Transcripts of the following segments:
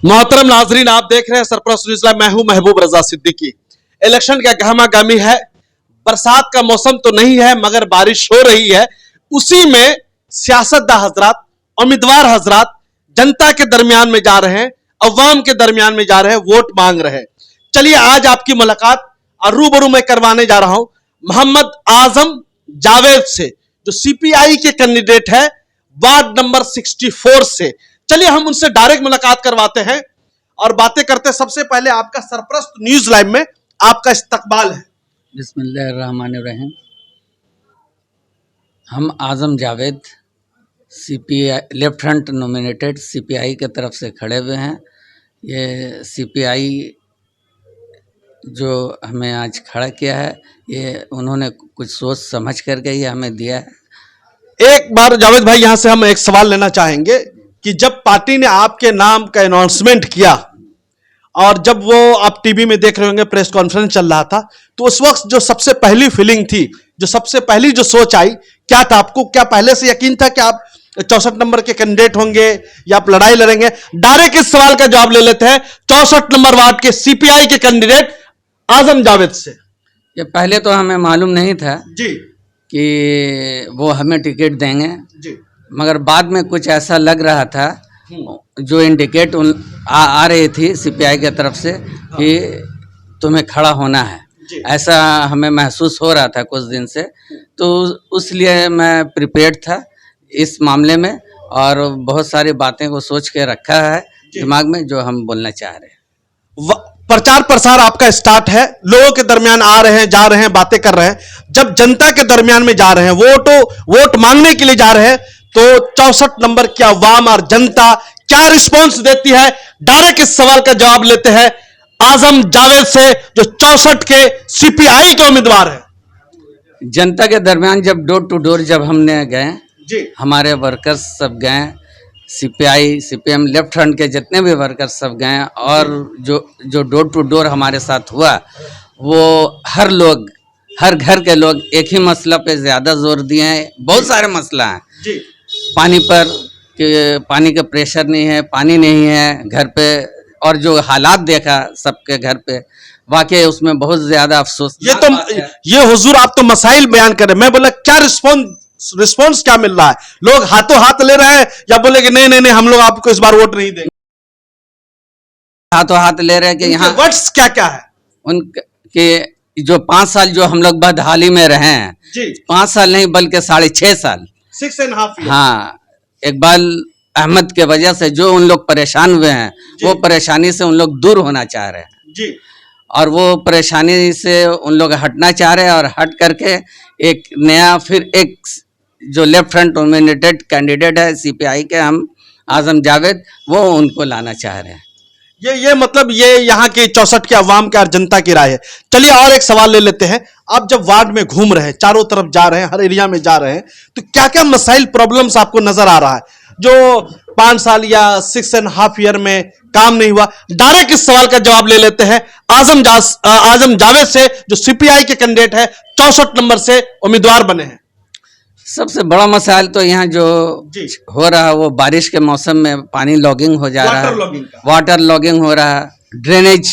मोहतरम नाजरीन, आप देख रहे हैं सरप्राइज न्यूज़ लाइव। मैं हूं महबूब रजा सिद्दीकी। इलेक्शन का गहमागहमी है। बरसात का मौसम तो नहीं है मगर बारिश हो रही है। उसी में सियासतदान हजरात, उम्मीदवार हजरात जनता के दरमियान में जा रहे हैं, अवाम के दरमियान में जा रहे हैं, वोट मांग रहे हैं। चलिए आज आपकी मुलाकात और रूबरू में करवाने जा रहा हूं मोहम्मद आजम जावेद से, जो सीपीआई के कैंडिडेट है वार्ड नंबर 64 से। चलिए हम उनसे डायरेक्ट मुलाकात करवाते हैं और बातें करते हैं। सबसे पहले आपका सरप्रस्त न्यूज़ लाइव में आपका इस्तकबाल है। बिस्मिल्लाहिर्रहमानिर्रहीम। हम Azam Javed CPI left front nominated CPI के तरफ से खड़े हुए हैं। ये सीपीआई जो हमें आज खड़ा किया है, ये उन्होंने कुछ सोच समझ करके ये हमें दिया है। एक बार जावेद भाई यहां से हम एक सवाल लेना चाहेंगे कि जब पार्टी ने आपके नाम का अनाउंसमेंट किया और जब वो आप टीवी में देख रहे होंगे, प्रेस कॉन्फ्रेंस चल रहा था, तो उस वक्त जो सबसे पहली फीलिंग थी, जो सबसे पहली जो सोच आई, क्या था? आपको क्या पहले से यकीन था कि आप 64 नंबर के कैंडिडेट होंगे या आप लड़ाई लड़ेंगे? डायरेक्ट इस सवाल का जवाब ले लेते हैं 64 नंबर वार्ड के सीपीआई के कैंडिडेट आजम जावेद से। ये पहले तो हमें मालूम नहीं था जी कि वो हमें टिकट देंगे जी, मगर बाद में कुछ ऐसा लग रहा था, जो इंडिकेट आ रही थी सीपीआई की तरफ से कि तुम्हें खड़ा होना है, ऐसा हमें महसूस हो रहा था कुछ दिन से। तो उसलिए मैं प्रिपेयर्ड था इस मामले में और बहुत सारी बातें को सोच के रखा है दिमाग में, जो हम बोलना चाह रहे हैं। प्रचार प्रसार आपका स्टार्ट है, लोगों के दरमियान आ रहे हैं, जा रहे हैं, बातें कर रहे हैं। जब जनता के दरमियान में जा रहे हैं, वोट मांगने के लिए जा रहे हैं, तो 64 नंबर की अवाम और जनता क्या रिस्पांस देती है? डायरेक्ट इस सवाल का जवाब लेते हैं आजम जावेद से, जो 64 के सीपीआई के उम्मीदवार है। जनता के दरमियान जब डोर टू डोर जब हमने गए, जी, हमारे वर्कर्स सब गए, सीपीआई सीपीएम लेफ्ट फ्रंट के जितने भी वर्कर्स सब गए, और जो डोर टू डोर हमारे साथ हुआ, वो हर घर के लोग एक ही मसला पे ज़्यादा जोर दिए हैं। बहुत सारे मसला हैं जी, पानी पर कि पानी का प्रेशर नहीं है, पानी नहीं है घर पे, और जो हालात देखा सबके घर पे, वाकई उसमें बहुत ज़्यादा अफसोस। ये हुजूर आप तो मसाइल बयान कर रहे हैं, मैं बोला क्या रिस्पॉन्स क्या मिल रहा है? लोग हाथों हाथ ले रहे हैं या बोले कि नहीं नहीं नहीं हम लोग आपको इस बार वोट नहीं देंगे? हाथों हाथ ले रहे हैं कि यहाँ वर्ड्स क्या क्या है उनके, जो 5 साल जो हम लोग बदहाली में रहे हैं, 5 साल नहीं बल्कि 6.5 साल, 6.5 years। हाँ, इकबाल अहमद के वजह से जो उन लोग परेशान हुए हैं, वो परेशानी से उन लोग दूर होना चाह रहे हैं जी, और वो परेशानी से उन लोग हटना चाह रहे हैं, और हट करके एक नया फिर एक जो लेफ्ट फ्रंट नॉमिनेटेड कैंडिडेट है सीपीआई के, हम आजम जावेद, वो उनको लाना चाह रहे हैं। ये मतलब ये यहाँ के 64 के अवाम के और जनता की राय है। चलिए और एक सवाल ले लेते हैं। आप जब वार्ड में घूम रहे हैं, चारों तरफ जा रहे हैं, हर एरिया में जा रहे हैं, तो क्या क्या मसाइल प्रॉब्लम्स आपको नजर आ रहा है जो 5 साल या 6.5 year में काम नहीं हुआ? डायरेक्ट इस सवाल का जवाब ले लेते हैं आजम जावेद से, जो सीपीआई के कैंडिडेट है, 64 नंबर से उम्मीदवार बने हैं। सबसे बड़ा मसाइल तो यहाँ जो हो रहा है, वो बारिश के मौसम में पानी लॉगिंग हो जा रहा है, वाटर लॉगिंग हो रहा है, ड्रेनेज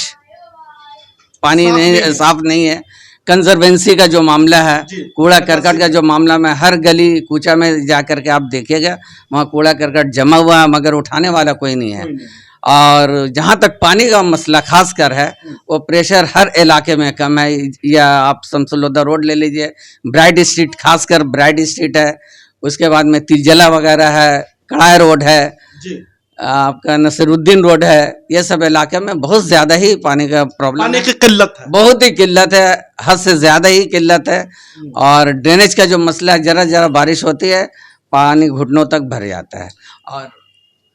पानी साफ नहीं है, कंजर्वेंसी का जो मामला है, कूड़ा करकट का जो मामला में, हर गली कूचा में जा करके आप देखिएगा, वहाँ कूड़ा करकट जमा हुआ है मगर उठाने वाला कोई नहीं है। और जहाँ तक पानी का मसला खास कर है, वो प्रेशर हर इलाके में कम है। या आप शमसुल्लाह रोड ले लीजिए, ब्राइट स्ट्रीट, खास कर ब्राइट स्ट्रीट है, उसके बाद में तिलजला वगैरह है, कड़ाई रोड है, आपका नसीरुद्दीन रोड है, ये सब इलाके में बहुत ज़्यादा ही पानी का प्रॉब्लम, पानी की किल्लत है, बहुत ही किल्लत है, हद से ज़्यादा ही किल्लत है। और ड्रेनेज का जो मसला है, जरा जरा बारिश होती है पानी घुटनों तक भर जाता है। और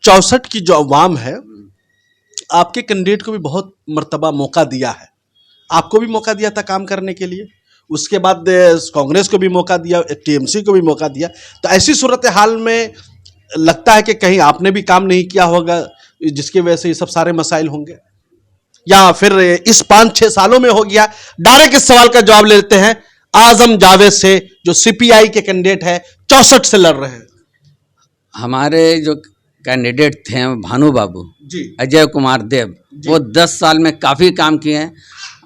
64 की जो अवाम है, आपके कैंडिडेट को भी बहुत मर्तबा मौका दिया है, आपको भी मौका दिया था काम करने के लिए, उसके बाद कांग्रेस को भी मौका दिया, टीएमसी को भी मौका दिया। तो ऐसी सूरत हाल में लगता है कि कहीं आपने भी काम नहीं किया होगा, जिसकी वजह से ये सब सारे मसाइल होंगे, या फिर इस 5-6 सालों में हो गया? डायरेक्ट इस सवाल का जवाब लेते हैं आजम जावेद से, जो सीपीआई के कैंडिडेट है, 64 से लड़ रहे हैं। हमारे जो कैंडिडेट थे भानु बाबू जी अजय कुमार देव, वो 10 साल में काफ़ी काम किए हैं।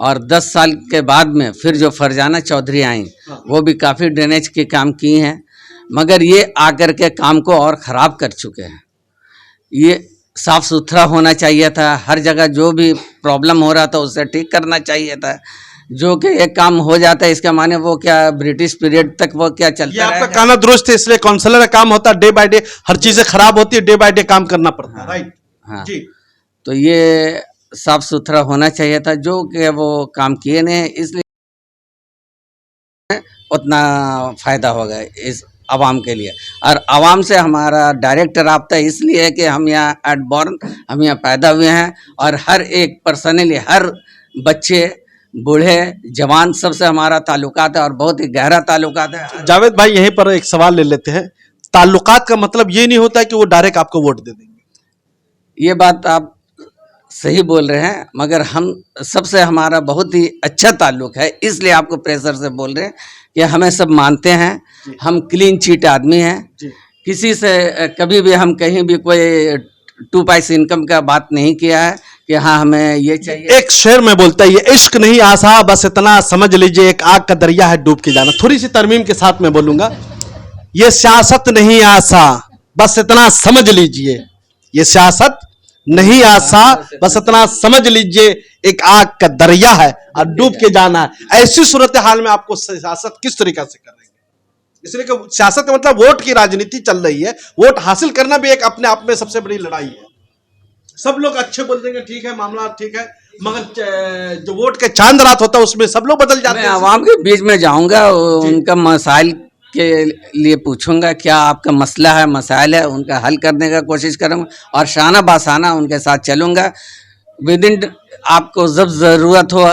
और 10 साल के बाद में फिर जो फरजाना चौधरी आई वो भी काफ़ी ड्रेनेज के काम की हैं, मगर ये आकर के काम को और ख़राब कर चुके हैं। ये साफ़ सुथरा होना चाहिए था, हर जगह जो भी प्रॉब्लम हो रहा था उसे ठीक करना चाहिए था। जो कि एक काम हो जाता है इसका माने वो क्या ब्रिटिश पीरियड तक वो क्या ये चलता आपका रहेगा? कहना दुरुस्त है, इसलिए काउंसलर का काम होता है डे बाय डे हर चीजें खराब होती है, डे बाय डे काम करना पड़ता है, राइट? हाँ, जी तो ये साफ सुथरा होना चाहिए था, जो कि वो काम किए नहीं, इसलिए उतना फायदा होगा इस आवाम के लिए। और आवाम से हमारा डायरेक्ट राब्ता इसलिए है कि हम यहाँ एट बॉर्न, हम यहाँ पैदा हुए हैं और हर एक पर्सनली हर बच्चे बूढ़े जवान सबसे हमारा ताल्लुकात है और बहुत ही गहरा ताल्लुकात है। जावेद भाई यहीं पर एक सवाल ले लेते हैं। ताल्लुकात का मतलब ये नहीं होता है कि वो डायरेक्ट आपको वोट दे देंगे। ये बात आप सही बोल रहे हैं, मगर हम सबसे हमारा बहुत ही अच्छा ताल्लुक है, इसलिए आपको प्रेशर से बोल रहे हैं कि हमें सब मानते हैं, हम क्लीन चीट आदमी हैं, किसी से कभी भी हम कहीं भी कोई 2 पैसे इनकम का बात नहीं किया है कि हाँ हमें ये चाहिए। एक शेर में बोलता है, ये इश्क नहीं आसा बस इतना समझ लीजिए, एक आग का दरिया है डूब के जाना। थोड़ी सी तरमीम के साथ में बोलूंगा, ये सियासत नहीं आसा बस इतना समझ लीजिए, ये सियासत नहीं आसा बस इतना समझ लीजिए, एक आग का दरिया है और डूब के जाना है। ऐसी सूरत हाल में आपको सियासत किस तरीका से कर रही है? इसलिए कि सियासत का मतलब वोट की राजनीति चल रही है, वोट हासिल करना भी एक अपने आप में सबसे बड़ी लड़ाई है। सब लोग अच्छे बोल देंगे ठीक है, मामला ठीक है, मगर जो वोट के चांद रात होता है उसमें सब लोग बदल जाते हैं। मैं आवाम के बीच में जाऊंगा, उनका मसाइल के लिए पूछूंगा, क्या आपका मसला है, मसाइल है, उनका हल करने का कोशिश करूंगा और शाना बासाना उनके साथ चलूंगा। विद इन आपको जब ज़रूरत हो,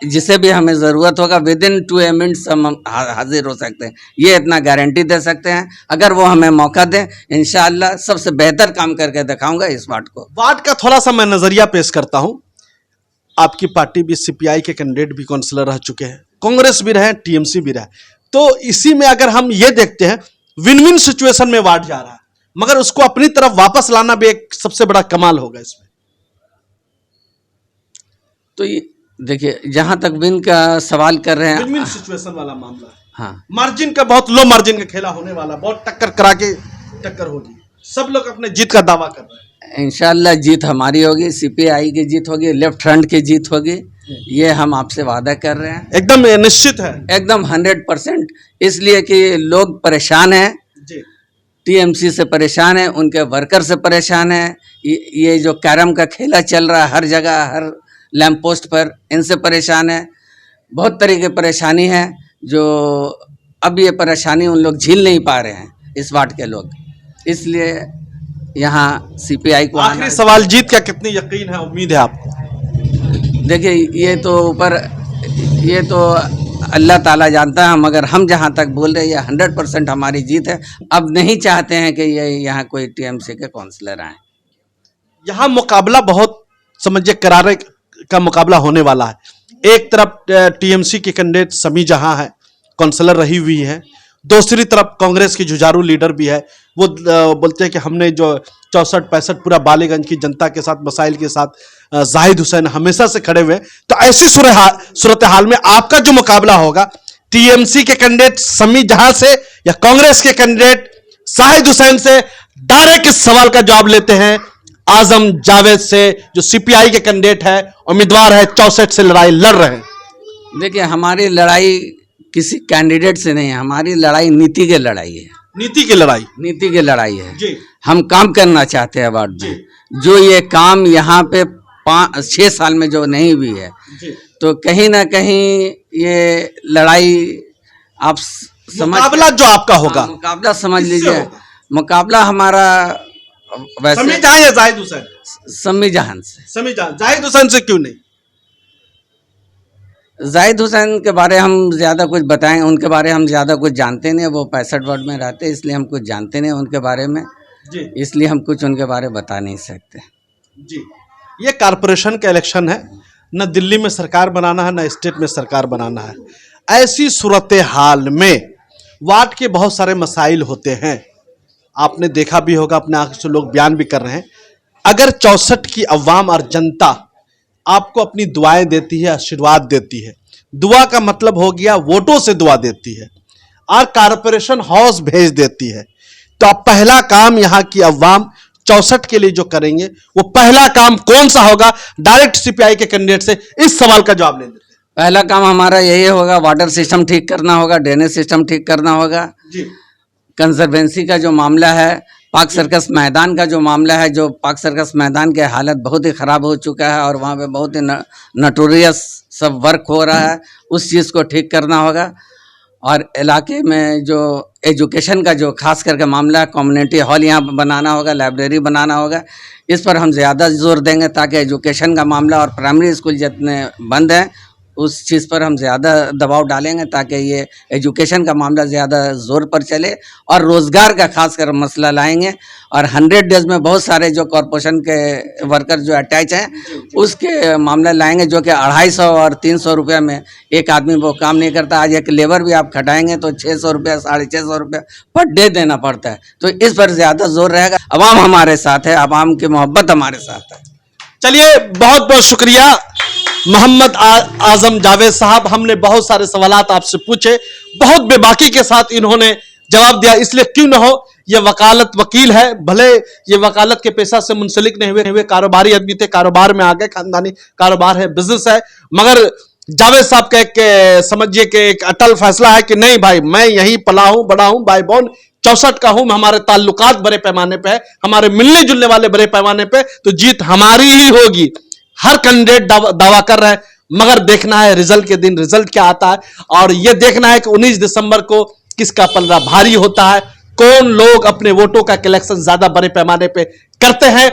जिसे भी हमें ज़रूरत होगा, विद इन 2 मिनट्स हम हाजिर हो सकते हैं, ये इतना गारंटी दे सकते हैं। अगर वो हमें मौका दें, इंशाअल्लाह सबसे बेहतर काम करके दिखाऊंगा इस वार्ड को। वार्ड का थोड़ा सा मैं नजरिया पेश करता हूं। आपकी पार्टी भी, सीपीआई के कैंडिडेट भी काउंसलर रह चुके हैं, कांग्रेस भी रहे, टीएमसी भी रहे, तो इसी में अगर हम ये देखते हैं विन विन सिचुएशन में वार्ड जा रहा है, मगर उसको अपनी तरफ वापस लाना भी एक सबसे बड़ा कमाल होगा इसमें। तो ये देखिए, जहां तक विन का सवाल कर रहे हैं, विन विन सिचुएशन वाला मामला है, हाँ, मार्जिन का बहुत लो मार्जिन का खेला होने वाला, बहुत टक्कर करा के टक्कर होगी, सब लोग अपने जीत का दावा कर रहे हैं। इंशाअल्लाह जीत हमारी होगी, सीपीआई की जीत होगी, लेफ्ट फ्रंट की जीत होगी, ये हम आपसे वादा कर रहे हैं। एकदम निश्चित है, एकदम 100%, इसलिए कि लोग परेशान हैं, जी टीएमसी से परेशान हैं, उनके वर्कर से परेशान हैं, ये जो कैरम का खेला चल रहा है हर जगह, हर लैंप पोस्ट पर, इनसे परेशान है। बहुत तरह की परेशानी है, जो अब ये परेशानी उन लोग झेल नहीं पा रहे हैं इस वार्ड के लोग, इसलिए यहाँ सीपीआई को आना। आखिरी सवाल, जीत का कितनी यकीन है, उम्मीद है आपको? देखिए, ये तो अल्लाह ताला जानता है, मगर हम जहाँ तक बोल रहे हैं ये 100% हमारी जीत है। अब नहीं चाहते हैं कि ये यहाँ कोई टीएमसी के काउंसलर आए। यहाँ मुकाबला बहुत समझिए करारे का मुकाबला होने वाला है। एक तरफ टीएमसी की कैंडिडेट समी जहां है, काउंसलर रही हुई है, दूसरी तरफ कांग्रेस की जुझारू लीडर भी है, वो बोलते हैं कि हमने जो 64-65 पूरा बालीगंज की जनता के साथ, मसाइल के साथ जाहिद हुसैन हमेशा से खड़े हुए। तो ऐसी सूरत हाल में आपका जो मुकाबला होगा, टीएमसी के कैंडिडेट समी जहां से या कांग्रेस के कैंडिडेट जाहिद हुसैन से, डायरेक्ट इस सवाल का जवाब लेते हैं आजम जावेद से, जो सीपीआई के कैंडिडेट है, उम्मीदवार है, 64 से लड़ाई लड़ रहे हैं। देखिए, हमारी लड़ाई किसी कैंडिडेट से नहीं है, हमारी लड़ाई नीति की लड़ाई है। नीति की लड़ाई, नीति की लड़ाई है जी। हम काम करना चाहते हैं वार्ड में, जो ये काम यहाँ पे 5-6 साल में जो नहीं हुई है, तो कहीं ना कहीं ये लड़ाई आप मुकाबला जो आपका होगा, मुकाबला समझ लीजिए, मुकाबला हमारा वैसे समी जहां या जाहिद हुसैन? समी जहान से। समी जहां, जाहिद हुसैन से क्यों नहीं? जाहिद हुसैन के बारे हम ज़्यादा कुछ बताएं, उनके बारे हम ज़्यादा कुछ जानते नहीं, वो 65 वार्ड में रहते हैं, इसलिए हम कुछ जानते नहीं उनके बारे में जी, इसलिए हम कुछ उनके बारे में बता नहीं सकते जी। ये कारपोरेशन का इलेक्शन है, न दिल्ली में सरकार बनाना है, न स्टेट में सरकार बनाना है। ऐसी सूरत हाल में वार्ड के बहुत सारे मसाइल होते हैं, आपने देखा भी होगा, अपने आंख से लोग बयान भी कर रहे हैं, अगर 64 की अवाम और जनता आपको अपनी दुआएं देती है, आशीर्वाद देती है, दुआ का मतलब हो गया वोटों से दुआ देती है और कारपोरेशन हाउस भेज देती है, तो अब पहला काम यहां की अवाम 64 के लिए जो करेंगे वो पहला काम कौन सा होगा? डायरेक्ट सीपीआई के कैंडिडेट से इस सवाल का जवाब ले लेते हैं। पहला काम हमारा यही होगा, वाटर सिस्टम ठीक करना होगा, ड्रेनेज सिस्टम ठीक करना होगा जी। कंजर्वेंसी का जो मामला है, पार्क सर्कस मैदान का जो मामला है, जो पार्क सर्कस मैदान की हालत बहुत ही ख़राब हो चुका है और वहाँ पे बहुत ही नटोरियस सब वर्क हो रहा है, उस चीज़ को ठीक करना होगा। और इलाके में जो एजुकेशन का जो खास करके मामला है, कम्युनिटी हॉल यहाँ पर बनाना होगा, लाइब्रेरी बनाना होगा, इस पर हम ज़्यादा जोर देंगे ताकि एजुकेशन का मामला और प्राइमरी स्कूल जितने बंद हैं उस चीज़ पर हम ज़्यादा दबाव डालेंगे ताकि ये एजुकेशन का मामला ज़्यादा ज़ोर पर चले और रोज़गार का खास कर मसला लाएंगे। और 100 डेज में बहुत सारे जो कॉरपोरेशन के वर्कर जो अटैच हैं उसके मामला लाएंगे, जो कि 250 और 300 रुपये में एक आदमी वो काम नहीं करता। आज एक लेबर भी आप खटाएंगे तो 600 रुपये 650 रुपये पर डे देना पड़ता है, तो इस पर ज़्यादा जोर रहेगा। अवाम हमारे साथ है, अवाम की मोहब्बत हमारे साथ है। चलिए, बहुत बहुत शुक्रिया मोहम्मद आजम जावेद साहब। हमने बहुत सारे सवालात आपसे पूछे, बहुत बेबाकी के साथ इन्होंने जवाब दिया, इसलिए क्यों ना हो, ये वकालत वकील है, भले ये वकालत के पेशा से मुंसलिक नहीं हुए कारोबारी आदमी थे, कारोबार में आ गए, खानदानी कारोबार है, बिजनेस है, मगर जावेद साहब का एक समझिए कि एक अटल फैसला है कि नहीं भाई, मैं यहीं पला हूं, बड़ा हूं, बाय बॉर्न 64 का हूं, हमारे ताल्लुकात बड़े पैमाने पे है, हमारे मिलने जुलने वाले बड़े पैमाने पे, तो जीत हमारी ही होगी। हर कैंडिडेट दावा कर रहा है, मगर देखना है रिजल्ट के दिन रिजल्ट क्या आता है, और यह देखना है कि 19 दिसंबर को किसका पलड़ा भारी होता है, कौन लोग अपने वोटों का कलेक्शन ज्यादा बड़े पैमाने पे करते हैं।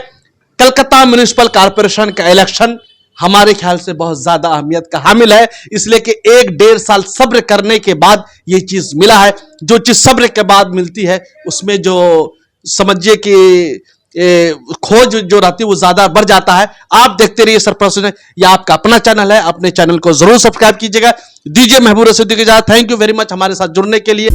कलकत्ता म्युनिसिपल कॉर्पोरेशन का इलेक्शन हमारे ख्याल से बहुत ज्यादा अहमियत का हामिल है, इसलिए कि 1-1.5 साल सब्र करने के बाद यह चीज मिला है। जो चीज सब्र के बाद मिलती है उसमें जो समझिए कि खोज जो रहती है वो ज्यादा बढ़ जाता है। आप देखते रहिए सरप्राइज, ये आपका अपना चैनल है, अपने चैनल को जरूर सब्सक्राइब कीजिएगा। दीजिए महबूब रसूदी की इजाजत। थैंक यू वेरी मच हमारे साथ जुड़ने के लिए।